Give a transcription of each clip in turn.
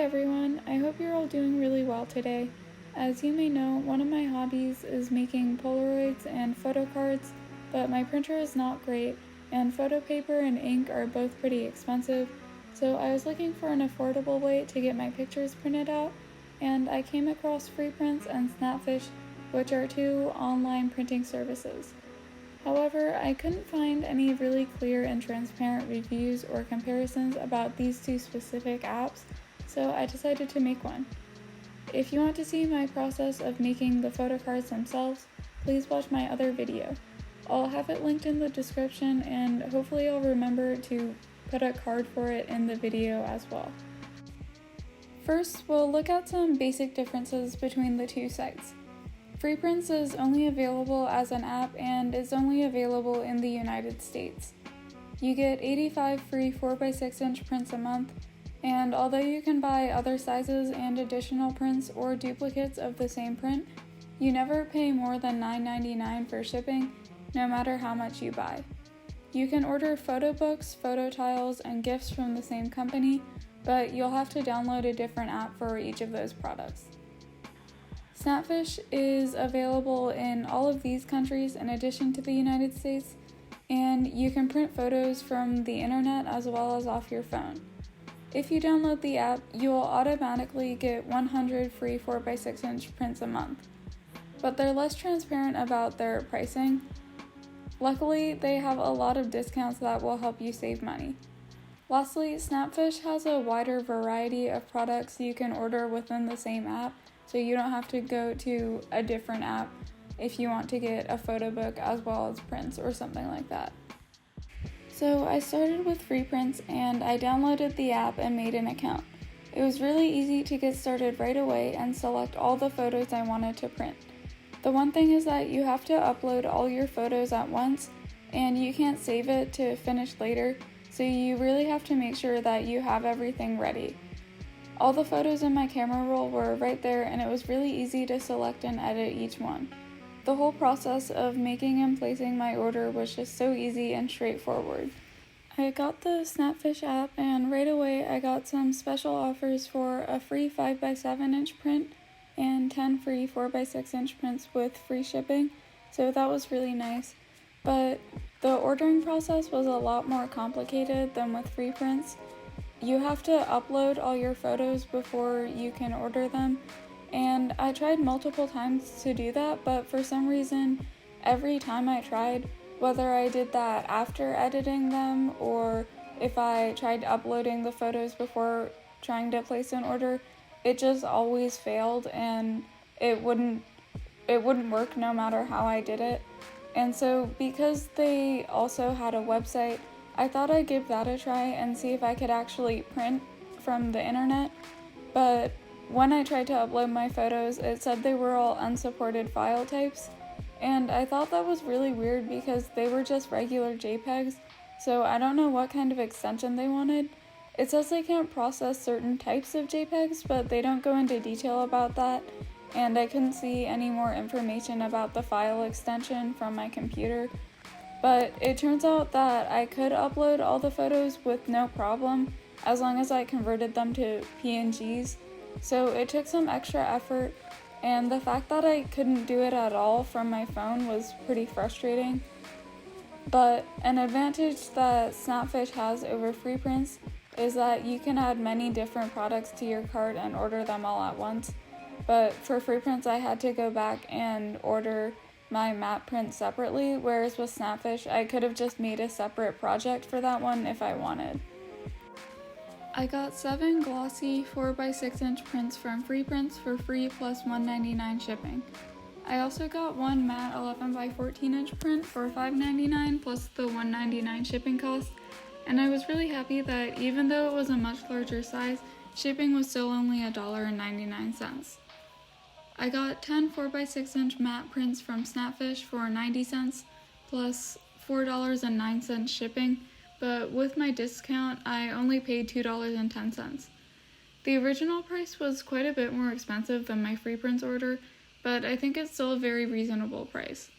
everyone, I hope you're all doing really well today. As you may know, one of my hobbies is making Polaroids and photocards, but my printer is not great, and photo paper and ink are both pretty expensive, so I was looking for an affordable way to get my pictures printed out, and I came across FreePrints and Snapfish, which are two online printing services. However, I couldn't find any really clear and transparent reviews or comparisons about these two specific apps, so I decided to make one. If you want to see my process of making the photo cards themselves, please watch my other video. I'll have it linked in the description, and hopefully I'll remember to put a card for it in the video as well. First, we'll look at some basic differences between the two sites. FreePrints is only available as an app and is only available in the United States. You get 85 free 4x6 inch prints a month, and although you can buy other sizes and additional prints or duplicates of the same print, you never pay more than $9.99 for shipping, no matter how much you buy. You can order photo books, photo tiles, and gifts from the same company, but you'll have to download a different app for each of those products. Snapfish is available in all of these countries in addition to the United States, and you can print photos from the internet as well as off your phone. If you download the app, you will automatically get 100 free 4x6 inch prints a month, but they're less transparent about their pricing. Luckily, they have a lot of discounts that will help you save money. Lastly, Snapfish has a wider variety of products you can order within the same app, so you don't have to go to a different app if you want to get a photo book as well as prints or something like that. So I started with FreePrints and I downloaded the app and made an account. It was really easy to get started right away and select all the photos I wanted to print. The one thing is that you have to upload all your photos at once and you can't save it to finish later, so you really have to make sure that you have everything ready. All the photos in my camera roll were right there, and it was really easy to select and edit each one. The whole process of making and placing my order was just so easy and straightforward. I got the Snapfish app, and right away I got some special offers for a free 5x7 inch print and 10 free 4x6 inch prints with free shipping, so that was really nice. But the ordering process was a lot more complicated than with FreePrints. You have to upload all your photos before you can order them, and I tried multiple times to do that, but for some reason, every time I tried, whether I did that after editing them or if I tried uploading the photos before trying to place an order, it just always failed and it wouldn't work no matter how I did it. And so because they also had a website, I thought I'd give that a try and see if I could actually print from the internet, but when I tried to upload my photos, it said they were all unsupported file types, and I thought that was really weird because they were just regular JPEGs, so I don't know what kind of extension they wanted. It says they can't process certain types of JPEGs, but they don't go into detail about that, and I couldn't see any more information about the file extension from my computer. But it turns out that I could upload all the photos with no problem as long as I converted them to PNGs. So it took some extra effort, and the fact that I couldn't do it at all from my phone was pretty frustrating. But an advantage that Snapfish has over FreePrints is that you can add many different products to your cart and order them all at once. But for FreePrints, I had to go back and order my matte print separately, whereas with Snapfish, I could have just made a separate project for that one if I wanted. I got 7 glossy 4x6 inch prints from FreePrints for free plus $1.99 shipping. I also got one matte 11x14 inch print for $5.99 plus the $1.99 shipping cost, and I was really happy that even though it was a much larger size, shipping was still only $1.99. I got 10 4x6 inch matte prints from Snapfish for 90 cents plus $4.09 shipping, but with my discount I only paid $2.10. The original price was quite a bit more expensive than my FreePrints order, but I think it's still a very reasonable price.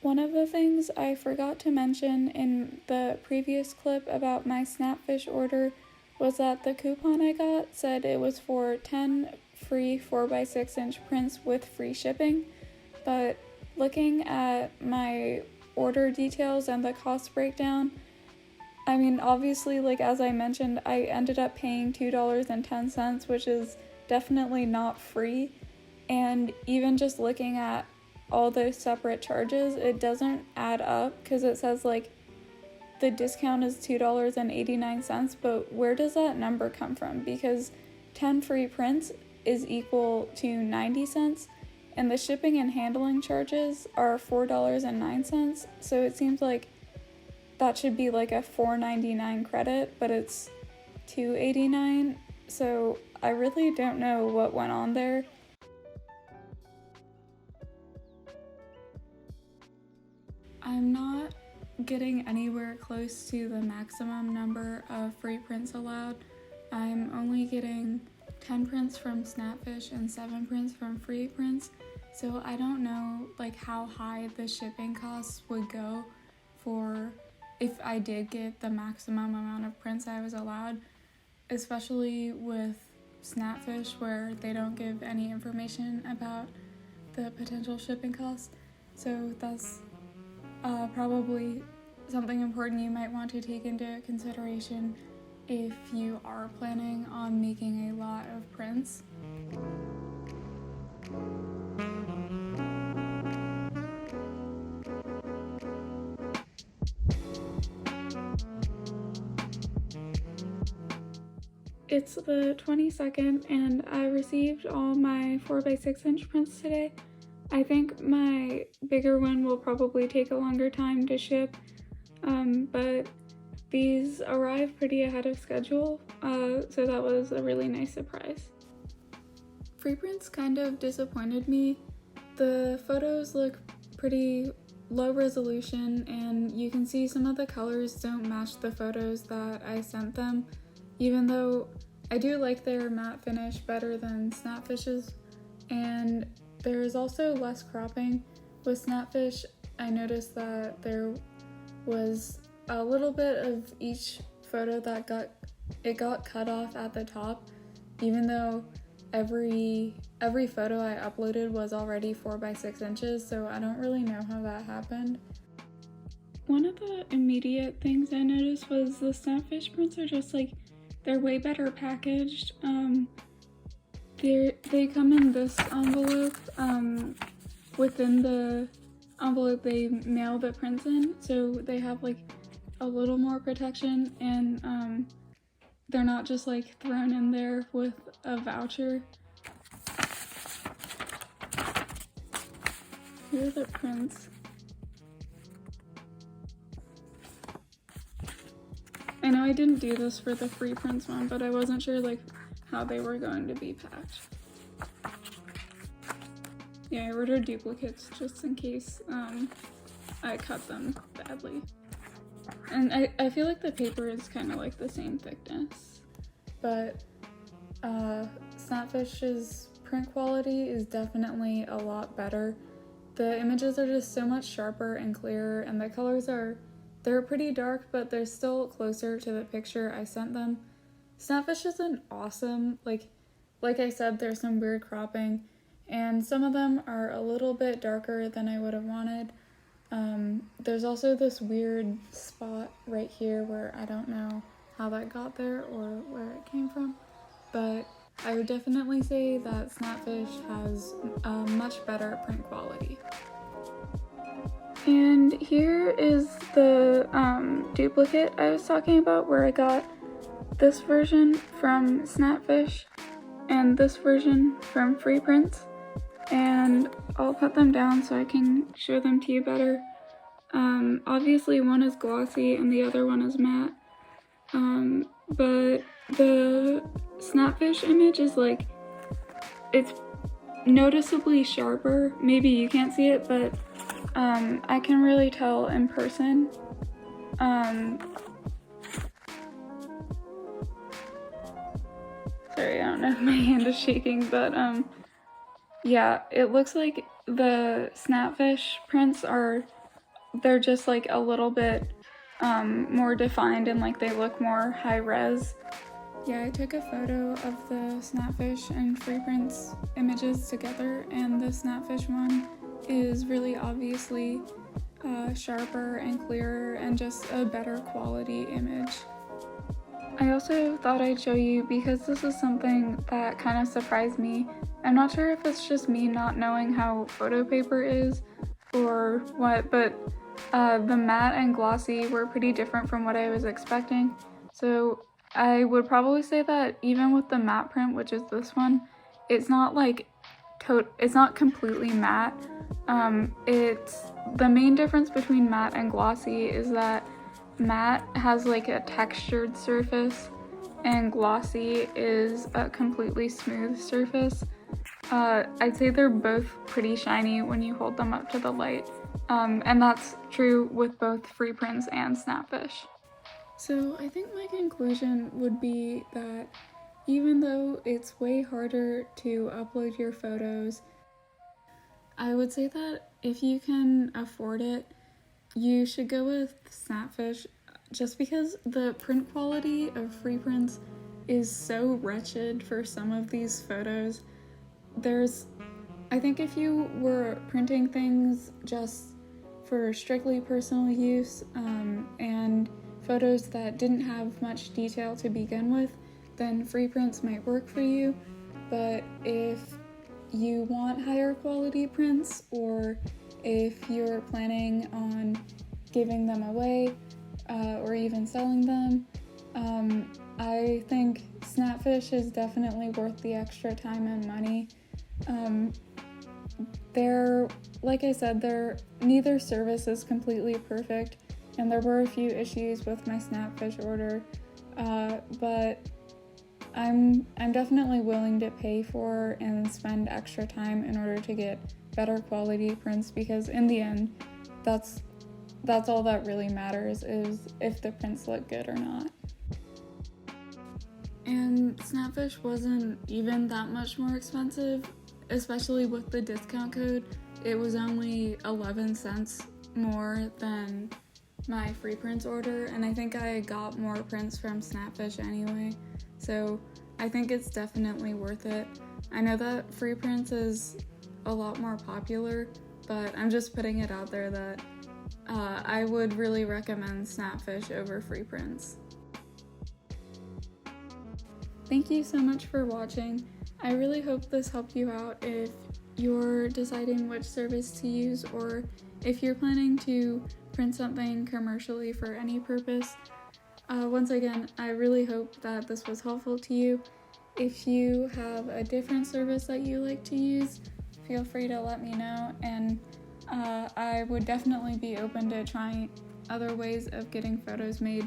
One of the things I forgot to mention in the previous clip about my Snapfish order was that the coupon I got said it was for 10 free 4x6 prints with free shipping, but looking at my order details and the cost breakdown, I mean, obviously, like as I mentioned, I ended up paying $2.10, which is definitely not free. And even just looking at all those separate charges, it doesn't add up because it says like the discount is $2.89, but where does that number come from? Because 10 free prints is equal to 90 cents, and the shipping and handling charges are $4.09, so it seems like that should be like a $4.99 credit, but it's $2.89, so I really don't know what went on there. I'm not getting anywhere close to the maximum number of free prints allowed. I'm only getting 10 prints from Snapfish and 7 prints from FreePrints, so I don't know like how high the shipping costs would go for if I did get the maximum amount of prints I was allowed, especially with Snapfish where they don't give any information about the potential shipping costs. So that's probably something important you might want to take into consideration if you are planning on making a lot of prints. It's the 22nd and I received all my 4x6 prints today. I think my bigger one will probably take a longer time to ship, but these arrived pretty ahead of schedule, so that was a really nice surprise. FreePrints kind of disappointed me. The photos look pretty low resolution and you can see some of the colors don't match the photos that I sent them, even though I do like their matte finish better than Snapfish's, and there's also less cropping. With Snapfish, I noticed that there was a little bit of each photo that got cut off at the top, even though every photo I uploaded was already 4x6, so I don't really know how that happened. One of the immediate things I noticed was the Snapfish prints are just like, they're way better packaged. They come in this envelope. Within the envelope they mail the prints in, so they have like a little more protection, and they're not just like thrown in there with a voucher. Here are the prints. I know I didn't do this for the FreePrints one, but I wasn't sure like how they were going to be packed. Yeah, I ordered duplicates just in case I cut them badly. And I feel like the paper is kind of like the same thickness, but Snapfish's print quality is definitely a lot better. The images are just so much sharper and clearer, and the colors they're pretty dark, but they're still closer to the picture I sent them. Snapfish isn't awesome. Like I said, there's some weird cropping, and some of them are a little bit darker than I would have wanted. There's also this weird spot right here where I don't know how that got there or where it came from, but I would definitely say that Snapfish has a much better print quality. And here is the duplicate I was talking about, where I got this version from Snapfish and this version from FreePrints, and I'll put them down so I can show them to you better. Obviously one is glossy and the other one is matte, but the Snapfish image is like, it's noticeably sharper. Maybe you can't see it, but I can really tell in person. Sorry, I don't know if my hand is shaking, but yeah, it looks like the Snapfish prints they're just like a little bit more defined and like they look more high res. Yeah, I took a photo of the Snapfish and FreePrints images together, and the Snapfish one is really obviously sharper and clearer and just a better quality image. I also thought I'd show you because this is something that kind of surprised me. I'm not sure if it's just me not knowing how photo paper is or what, but the matte and glossy were pretty different from what I was expecting. So I would probably say that even with the matte print, which is this one, it's not like it's not completely matte. It's the main difference between matte and glossy is that matte has like a textured surface and glossy is a completely smooth surface. I'd say they're both pretty shiny when you hold them up to the light, and that's true with both FreePrints and Snapfish. So I think my conclusion would be that even though it's way harder to upload your photos, I would say that if you can afford it, you should go with Snapfish just because the print quality of FreePrints is so wretched for some of these photos. I think if you were printing things just for strictly personal use and photos that didn't have much detail to begin with, then FreePrints might work for you. But if you want higher quality prints, or if you're planning on giving them away or even selling them, I think Snapfish is definitely worth the extra time and money. Like I said, neither service is completely perfect, and there were a few issues with my Snapfish order, but I'm definitely willing to pay for and spend extra time in order to get better quality prints, because in the end, that's all that really matters, is if the prints look good or not. And Snapfish wasn't even that much more expensive, especially with the discount code. It was only 11 cents more than my FreePrints order, and I think I got more prints from Snapfish anyway, so I think it's definitely worth it. I know that FreePrints is a lot more popular, but I'm just putting it out there that I would really recommend Snapfish over FreePrints. Thank you so much for watching. I really hope this helped you out if you're deciding which service to use, or if you're planning to print something commercially for any purpose. Once again, I really hope that this was helpful to you. If you have a different service that you like to use, feel free to let me know, and I would definitely be open to trying other ways of getting photos made.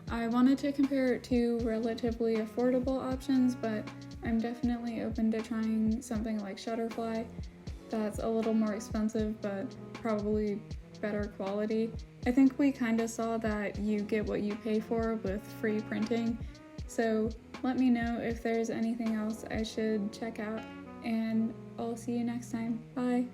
I wanted to compare it to relatively affordable options, but I'm definitely open to trying something like Shutterfly that's a little more expensive but probably better quality. I think we kind of saw that you get what you pay for with free printing, so let me know if there's anything else I should check out, and I'll see you next time. Bye!